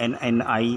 NNI